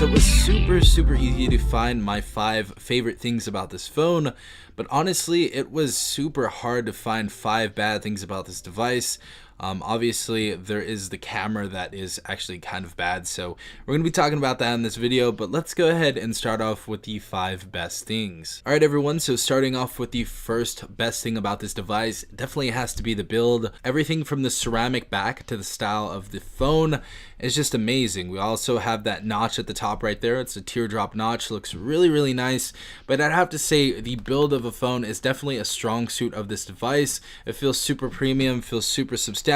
So it was super easy to find my 5 favorite things about this phone, but honestly it was super hard to find 5 bad things about this device. Obviously there is the camera that is actually kind of bad, so we're going to be talking about that in this video, but let's go ahead and start off with the 5 best things. Alright everyone, so starting off with the first best thing about this device, definitely has to be the build. Everything from the ceramic back to the style of the phone is just amazing. We also have that notch at the top right there. It's a teardrop notch, looks really nice, but I'd have to say the build of a phone is definitely a strong suit of this device. It feels super premium, feels super substantial.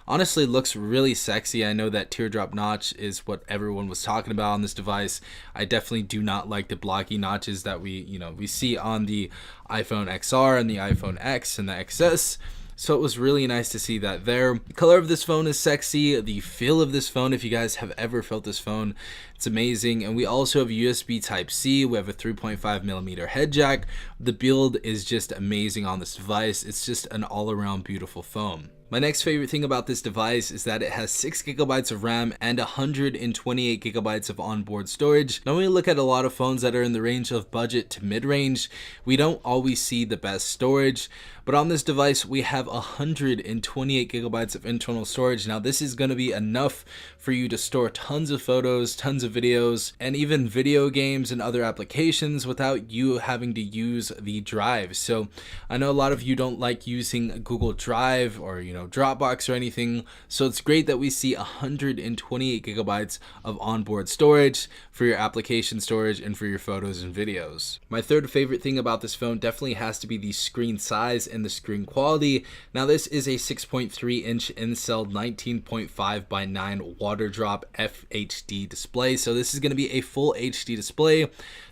Honestly looks really sexy. I know that teardrop notch is what everyone was talking about on this device. I definitely do not like the blocky notches that we see on the iPhone XR and the iPhone X and the XS. So it was really nice to see that there. The color of this phone is sexy. The feel of this phone, if you guys have ever felt this phone, it's amazing. And we also have USB Type-C. We have a 3.5mm head jack. The build is just amazing on this device. It's just an all-around beautiful phone. My next favorite thing about this device is that it has 6GB of RAM and 128GB of onboard storage. Now when we look at a lot of phones that are in the range of budget to mid-range, we don't always see the best storage, but on this device we have 128GB of internal storage. Now this is going to be enough for you to store tons of photos, tons of videos, and even video games and other applications without you having to use the drive. So I know a lot of you don't like using Google Drive or Dropbox or anything, so it's great that we see 128GB of onboard storage for your application storage and for your photos and videos. My third favorite thing about this phone definitely has to be the screen size and the screen quality. Now this is a 6.3-inch in-cell 19.5 by 9 water drop FHD display, so this is going to be a full HD display.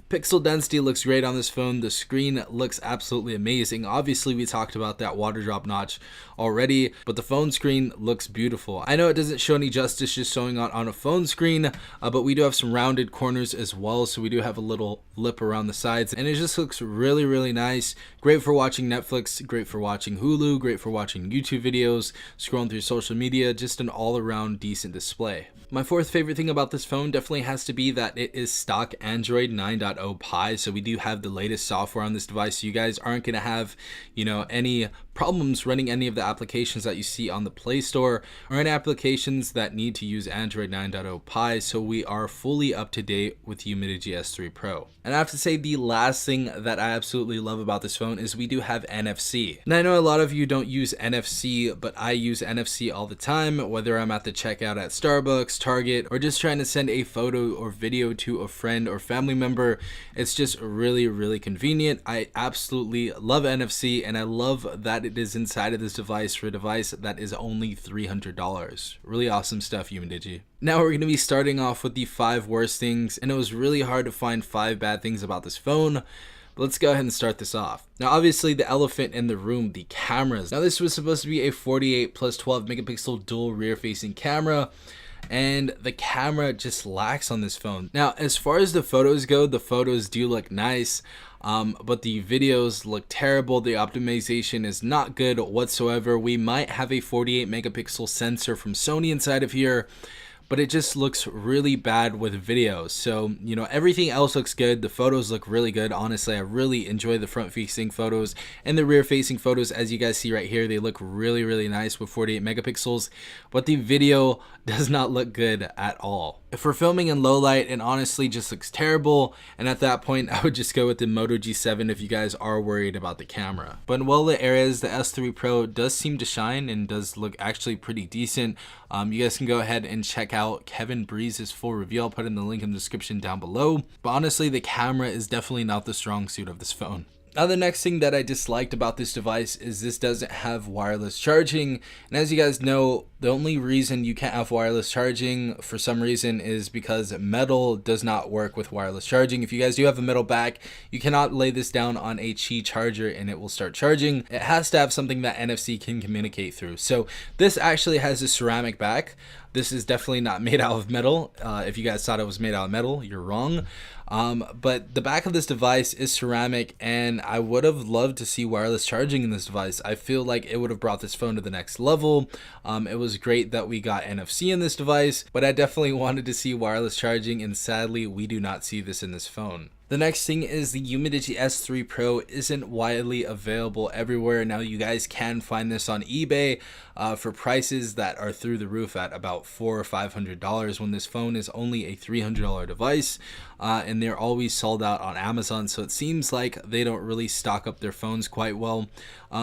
Pixel density looks great on this phone. The screen looks absolutely amazing. Obviously we talked about that water drop notch already, but the phone screen looks beautiful. I know it doesn't show any justice just showing on a phone screen, but we do have some rounded corners as well, so we do have a little lip around the sides, and it just looks really nice. Great for watching Netflix, great for watching Hulu, great for watching YouTube videos, scrolling through social media, just an all-around decent display. My fourth favorite thing about this phone definitely has to be that it is stock Android 9.0 Pie, so we do have the latest software on this device, so you guys aren't going to have any problems running any of the applications that you see on the Play Store or any applications that need to use Android 9.0 Pie, so we are fully up to date with UMIDIGI S3 Pro. And I have to say the last thing that I absolutely love about this phone is we do have NFC. And I know a lot of you don't use NFC, but I use NFC all the time, whether I'm at the checkout at Starbucks, Target, or just trying to send a photo or video to a friend or family member. It's just really convenient. I absolutely love NFC, and I love that it is inside of this device for a device that is only $300. Really awesome stuff, UMIDIGI. Now we're going to be starting off with the 5 worst things, and it was really hard to find 5 bad things about this phone. But let's go ahead and start this off. Now obviously the elephant in the room, the cameras. Now this was supposed to be a 48 plus 12 megapixel dual rear facing camera, and the camera just lacks on this phone. Now as far as the photos go, the photos do look nice, but the videos look terrible. The optimization is not good whatsoever. We might have a 48 megapixel sensor from Sony inside of here, but it just looks really bad with videos. So everything else looks good. The photos look really good. Honestly, I really enjoy the front facing photos and the rear facing photos. As you guys see right here, they look really nice with 48 megapixels, but the video does not look good at all. If we're filming in low light, it honestly just looks terrible, and at that point I would just go with the Moto G7 if you guys are worried about the camera. But in well-lit areas, the S3 Pro does seem to shine and does look actually pretty decent. You guys can go ahead and check out Kevin Breeze's full review. I'll put in the link in the description down below. But honestly, the camera is definitely not the strong suit of this phone. Now the next thing that I disliked about this device is this doesn't have wireless charging, and as you guys know, the only reason you can't have wireless charging for some reason is because metal does not work with wireless charging. If you guys do have a metal back, you cannot lay this down on a Qi charger and it will start charging. It has to have something that NFC can communicate through. So this actually has a ceramic back. This is definitely not made out of metal. If you guys thought it was made out of metal, you're wrong. But the back of this device is ceramic, and I would have loved to see wireless charging in this device. I feel like it would have brought this phone to the next level. It was great that we got NFC in this device, but I definitely wanted to see wireless charging, and sadly we do not see this in this phone. The next thing is the UMIDIGI S3 Pro isn't widely available everywhere. Now you guys can find this on eBay for prices that are through the roof at about $400 or $500 when this phone is only a $300 device, and they're always sold out on Amazon, so it seems like they don't really stock up their phones quite well.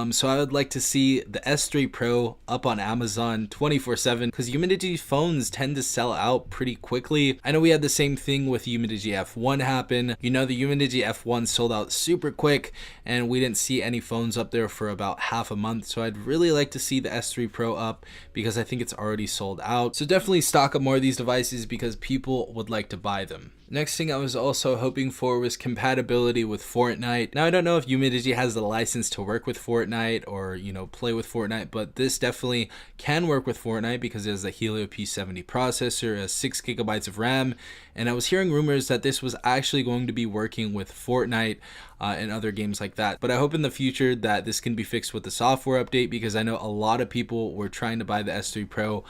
So I would like to see the S3 Pro up on Amazon 24/7 because UMIDIGI phones tend to sell out pretty quickly. I know we had the same thing with UMIDIGI F1 happen. You know, the UMIDIGI F1 sold out super quick and we didn't see any phones up there for about half a month. So I'd really like to see the S3 Pro up because I think it's already sold out. So definitely stock up more of these devices because people would like to buy them. Next thing I was also hoping for was compatibility with Fortnite. Now I don't know if UMIDIGI has the license to work with Fortnite or, you know, play with Fortnite, but this definitely can work with Fortnite because it has the Helio P70 processor, has 6 gigabytes of RAM, and I was hearing rumors that this was actually going to be working with Fortnite and other games like that. But I hope in the future that this can be fixed with the software update because I know a lot of people were trying to buy the S3 Pro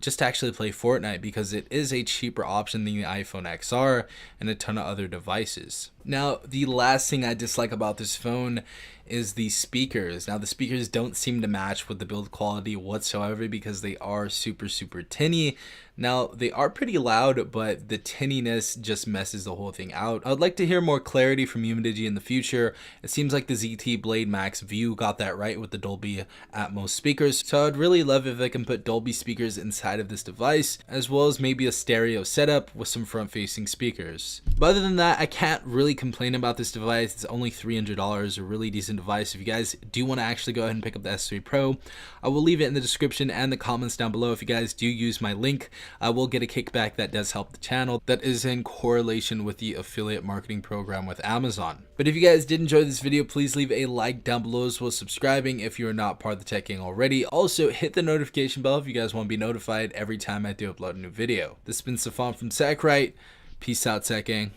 just to actually play Fortnite because it is a cheaper option than the iPhone XR and a ton of other devices. Now, the last thing I dislike about this phone is the speakers. Now, the speakers don't seem to match with the build quality whatsoever because they are super tinny. Now, they are pretty loud, but the tinniness just messes the whole thing out. I would like to hear more clarity from UMIDIGI in the future. It seems like the ZT Blade Max View got that right with the Dolby Atmos speakers. So I'd really love if they can put Dolby speakers inside of this device, as well as maybe a stereo setup with some front-facing speakers. But other than that, I can't really complain about this device. It's only $300, a really decent device. If you guys do want to actually go ahead and pick up the S3 Pro, I will leave it in the description and the comments down below. If you guys do use my link, I will get a kickback that does help the channel. That is in correlation with the affiliate marketing program with Amazon. But if you guys did enjoy this video, please leave a like down below as well as subscribing if you're not part of the tech gang already. Also, hit the notification bell if you guys want to be notified every time I do upload a new video. This has been Safan from Sacrite. Peace out, tech gang.